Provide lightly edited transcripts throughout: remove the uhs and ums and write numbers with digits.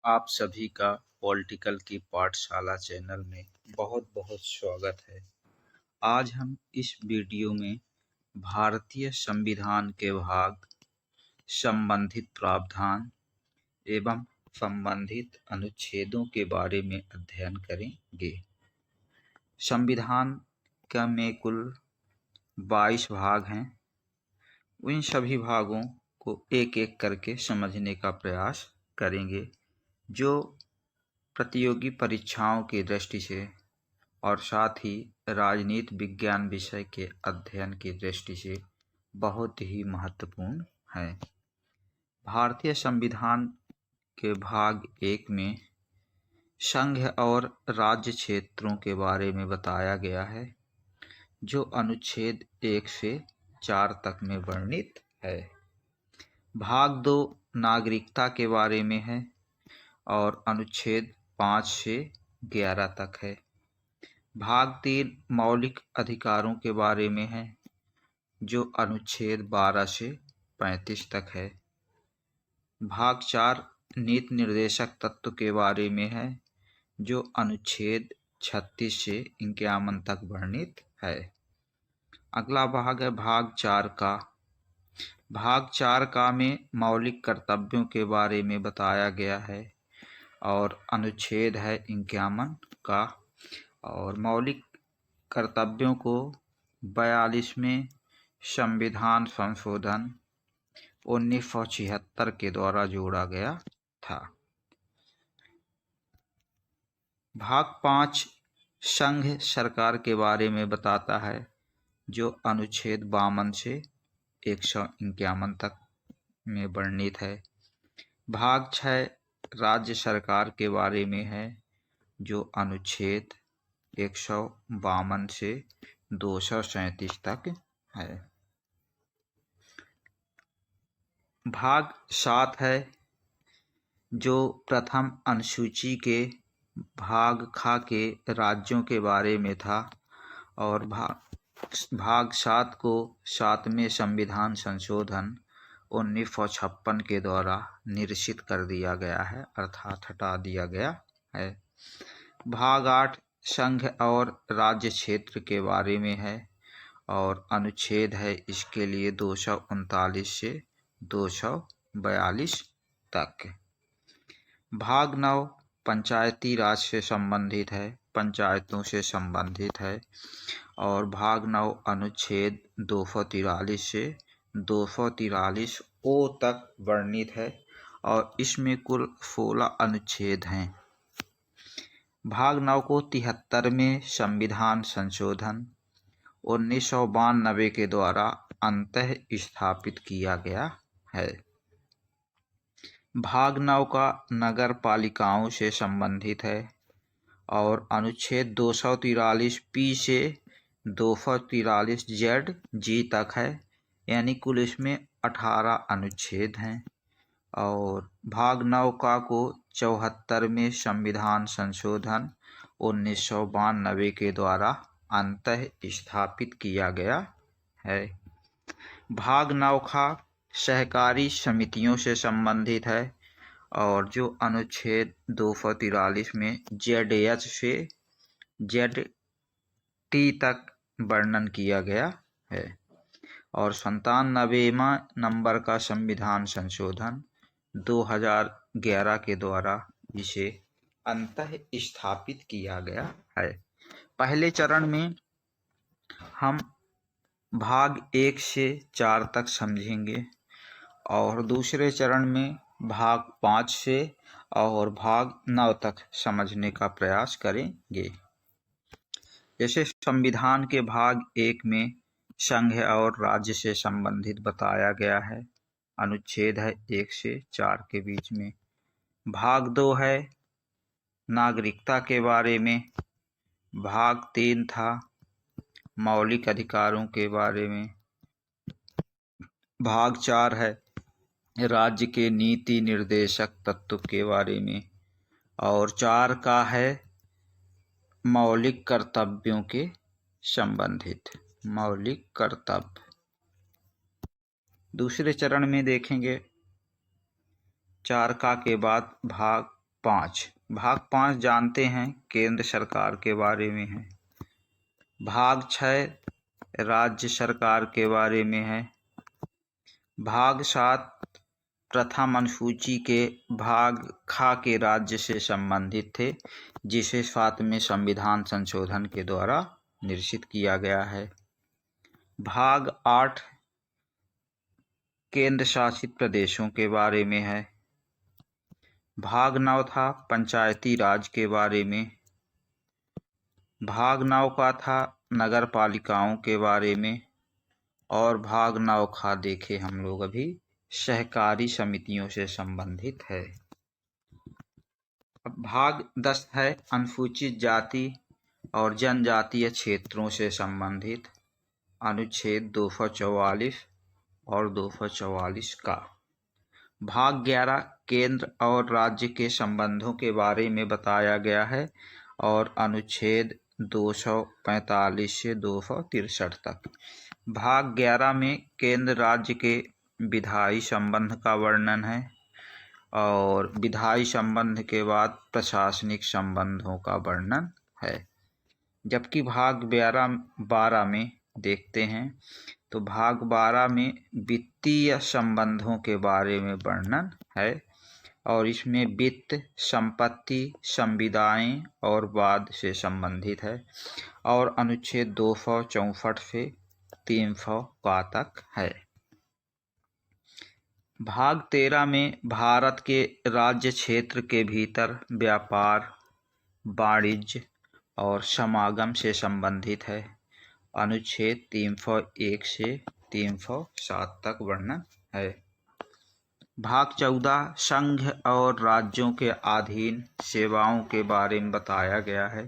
आप सभी का पॉलिटिकल की पाठशाला चैनल में बहुत बहुत स्वागत है। आज हम इस वीडियो में भारतीय संविधान के भाग, संबंधित प्रावधान एवं संबंधित अनुच्छेदों के बारे में अध्ययन करेंगे। संविधान का में कुल 22 भाग हैं। इन सभी भागों को एक एक करके समझने का प्रयास करेंगे, जो प्रतियोगी परीक्षाओं की दृष्टि से और साथ ही राजनीति विज्ञान विषय के अध्ययन की दृष्टि से बहुत ही महत्वपूर्ण है। भारतीय संविधान के भाग 1 में संघ और राज्य क्षेत्रों के बारे में बताया गया है, जो अनुच्छेद 1 से 4 तक में वर्णित है। भाग 2 नागरिकता के बारे में है और अनुच्छेद 5 से 11 तक है। भाग 3 मौलिक अधिकारों के बारे में है, जो अनुच्छेद 12 से 35 तक है। भाग 4 नीति निर्देशक तत्व के बारे में है, जो अनुच्छेद 36 से 51 तक वर्णित है। अगला भाग है भाग 4 का। भाग 4 का में मौलिक कर्तव्यों के बारे में बताया गया है और अनुच्छेद है 51 का, और मौलिक कर्तव्यों को 42वें संविधान संशोधन 1976 के द्वारा जोड़ा गया था। भाग 5 संघ सरकार के बारे में बताता है, जो अनुच्छेद 52 से 151 तक में वर्णित है। भाग 6 राज्य सरकार के बारे में है, जो अनुच्छेद 152 से 237 तक है। भाग 7 है, जो प्रथम अनुसूची के भाग ख के राज्यों के बारे में था, और भाग 7 को 7वें संविधान संशोधन 1956 के द्वारा निरसित कर दिया गया है, अर्थात हटा दिया गया है। भाग 8 संघ और राज्य क्षेत्र के बारे में है और अनुच्छेद है इसके लिए 239 से 242 तक। भाग 9 पंचायती राज से संबंधित है, पंचायतों से संबंधित है, और भाग 9 अनुच्छेद 243 से 243 ओ तक वर्णित है और इसमें कुल 16 अनुच्छेद हैं। भाग 9 को 73वें संविधान संशोधन 1992 के द्वारा अंतः स्थापित किया गया है। भाग 9 का नगर पालिकाओं से संबंधित है और अनुच्छेद 243 पी से 243 जेड जी तक है, यानी कुल इसमें 18 अनुच्छेद हैं। और भाग 9 का को 74वें संविधान संशोधन 1992 के द्वारा अंतः स्थापित किया गया है। भाग 9 का सहकारी समितियों से संबंधित है और जो अनुच्छेद 243 में जेड से जेड टी तक वर्णन किया गया है। और 97वां नंबर का संविधान संशोधन 2011 के द्वारा इसे अंतः स्थापित किया गया है। पहले चरण में हम भाग 1 से 4 तक समझेंगे और दूसरे चरण में भाग 5 से और भाग 9 तक समझने का प्रयास करेंगे। जैसे संविधान के भाग 1 में संघ और राज्य से संबंधित बताया गया है, अनुच्छेद है 1 से 4 के बीच में। भाग 2 है नागरिकता के बारे में। भाग 3 था मौलिक अधिकारों के बारे में। भाग 4 है राज्य के नीति निर्देशक तत्व के बारे में, और 4 का है मौलिक कर्तव्यों के संबंधित मौलिक कर्तव्य। दूसरे चरण में देखेंगे 4 का के बाद भाग 5। भाग 5 जानते हैं केंद्र सरकार के बारे में है। भाग 6 राज्य सरकार के बारे में है। भाग 7 प्रथम अनुसूची के भाग ख के राज्य से संबंधित थे, जिसे 7वें संविधान संशोधन के द्वारा निश्चित किया गया है। भाग 8 केंद्र शासित प्रदेशों के बारे में है। भाग 9 था पंचायती राज के बारे में। भाग 9 का था नगर पालिकाओं के बारे में। और भाग 9 खा देखे हम लोग अभी सहकारी समितियों से संबंधित है। अब भाग 10 है अनुसूचित जाति और जनजातीय क्षेत्रों से संबंधित, अनुच्छेद 244 और 244 का। भाग 11 केंद्र और राज्य के संबंधों के बारे में बताया गया है और अनुच्छेद 245 से 263 तक। भाग 11 में केंद्र राज्य के विधायी संबंध का वर्णन है और विधायी संबंध के बाद प्रशासनिक संबंधों का वर्णन है। जबकि भाग 12 में देखते हैं तो भाग 12 में वित्तीय संबंधों के बारे में वर्णन है और इसमें वित्त, संपत्ति, संविदाएं और वाद से संबंधित है और अनुच्छेद 264 से 300 का तक है। भाग 13 में भारत के राज्य क्षेत्र के भीतर व्यापार, वाणिज्य और समागम से संबंधित है, अनुच्छेद 301 से 307 तक वर्णन है। भाग 14 संघ और राज्यों के अधीन सेवाओं के बारे में बताया गया है,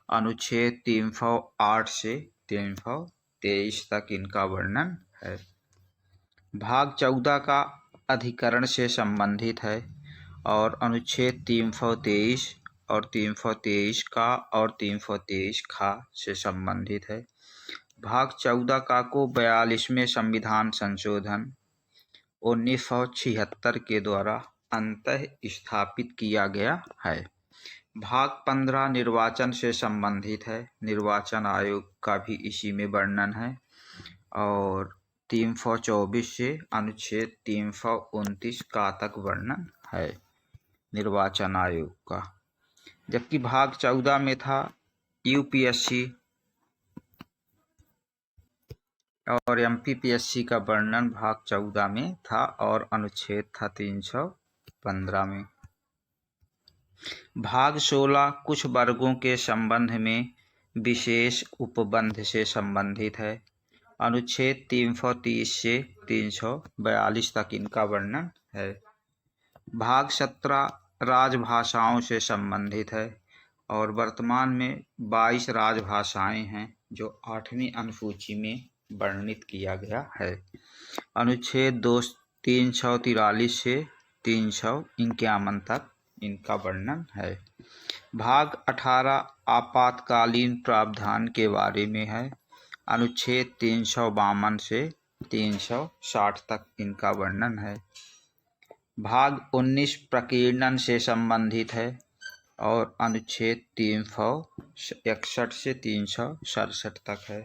अनुच्छेद 308 से 323 तक इनका वर्णन है। भाग 14 का अधिकरण से संबंधित है और अनुच्छेद 323 और 323 का और 323 खा से संबंधित है। भाग 14 का को 42वें संविधान संशोधन 1976 के द्वारा अंतः स्थापित किया गया है। भाग 15 निर्वाचन से संबंधित है, निर्वाचन आयोग का भी इसी में वर्णन है और 324 से अनुच्छेद 329 का तक वर्णन है निर्वाचन आयोग का। जबकि भाग 14 में था यूपीएससी और एमपीपीएससी का वर्णन भाग 14 में था और अनुच्छेद था 315 में। भाग 16 कुछ वर्गों के संबंध में विशेष उपबंध से संबंधित है, अनुच्छेद 330 से 342 तक इनका वर्णन है। भाग 17 राजभाषाओं से संबंधित है और वर्तमान में 22 राजभाषाएं हैं जो 8वीं अनुसूची में वर्णित किया गया है, अनुच्छेद 343 से 351 तक इनका वर्णन है। भाग 18 आपातकालीन प्रावधान के बारे में है, अनुच्छेद 352 से 360 तक इनका वर्णन है। भाग 19 प्रकीर्णन से संबंधित है और अनुच्छेद 361 से 367 तक है।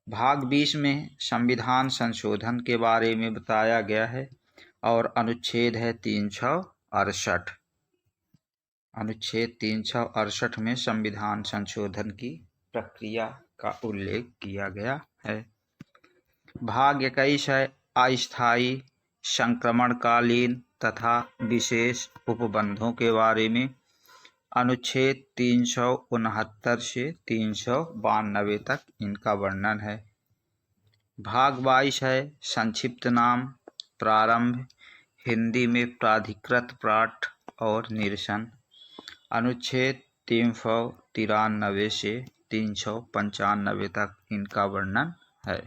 भाग 20 में संविधान संशोधन के बारे में बताया गया है और अनुच्छेद है 368। अनुच्छेद 368 में संविधान संशोधन की प्रक्रिया का उल्लेख किया गया है। भाग 21 है अस्थायी, संक्रमणकालीन तथा विशेष उपबंधों के बारे में, अनुच्छेद 369 से 392 तक इनका वर्णन है। भाग 22 है संक्षिप्त नाम, प्रारंभ, हिंदी में प्राधिकृत पाठ और निरसन, अनुच्छेद 393 से 395 तक इनका वर्णन है।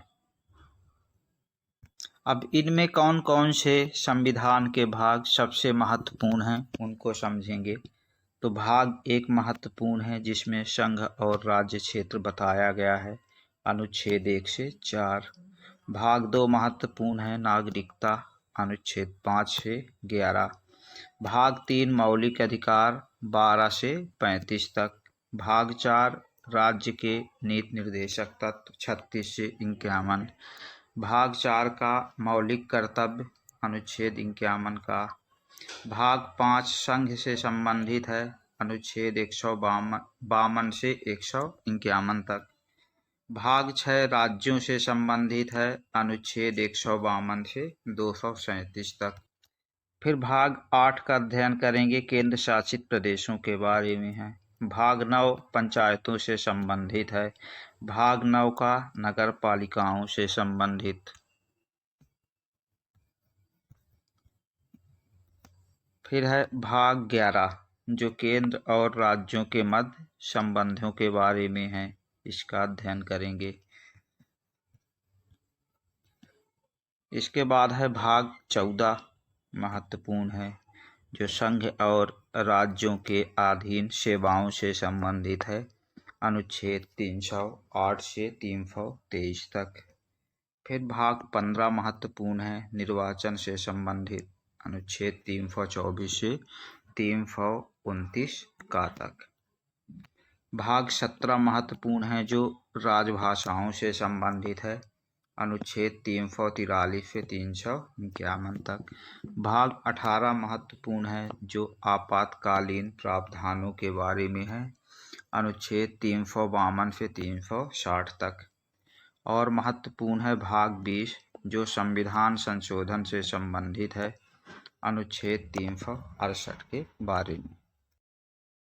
अब इनमें कौन कौन से संविधान के भाग सबसे महत्वपूर्ण हैं उनको समझेंगे। तो भाग 1 महत्वपूर्ण है जिसमें संघ और राज्य क्षेत्र बताया गया है, अनुच्छेद 1 से 4। भाग 2 महत्वपूर्ण है नागरिकता, अनुच्छेद 5 से 11। भाग 3 मौलिक अधिकार 12 से 35 तक। भाग 4 राज्य के नीति निर्देशक तत्व 36 से 51। भाग 4 का मौलिक कर्तव्य अनुच्छेद 51 का। भाग 5 संघ से संबंधित है, अनुच्छेद 152 से 151 तक। भाग 6 राज्यों से संबंधित है, अनुच्छेद 152 से 237 तक। फिर भाग 8 का अध्ययन करेंगे, केंद्र शासित प्रदेशों के बारे में है। भाग 9 पंचायतों से संबंधित है। भाग 9 का नगर पालिकाओं से संबंधित। फिर है भाग 11 जो केंद्र और राज्यों के मध्य संबंधों के बारे में है, इसका अध्ययन करेंगे। इसके बाद है भाग 14, महत्वपूर्ण है, जो संघ और राज्यों के अधीन सेवाओं से संबंधित है, अनुच्छेद 308 से 323 तक। फिर भाग 15 महत्वपूर्ण है, निर्वाचन से संबंधित, अनुच्छेद 324 से 329 का तक। भाग 17 महत्वपूर्ण है, जो राजभाषाओं से संबंधित है, अनुच्छेद 343 से 351 तक। भाग 18 महत्वपूर्ण है, जो आपातकालीन प्रावधानों के बारे में है, अनुच्छेद 352 से 360 तक। और महत्वपूर्ण है भाग 20 जो संविधान संशोधन से संबंधित है, अनुच्छेद 368 के बारे में।